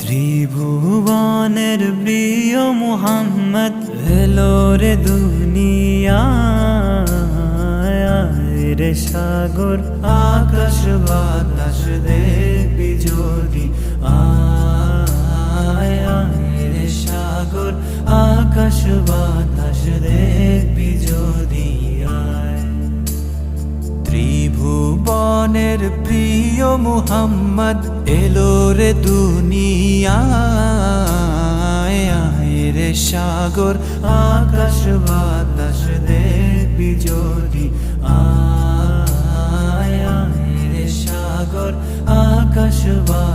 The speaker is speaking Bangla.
ত্রিভুবনের প্রিয় মুহাম্মদ এলো রে দুনিয়ায় রে সাগর আকাশ বাতাস দেখবি যদি আয় রে সাগর আকাশ বাতাস দেখবি যদি আয়। ত্রিভুবনের প্রিয় মুহাম্মদ এলো রে দুনিয়ায় রে সাগর আকাশ বাতাস দেখবি যদি আয় রে সাগর আকাশ বাতাস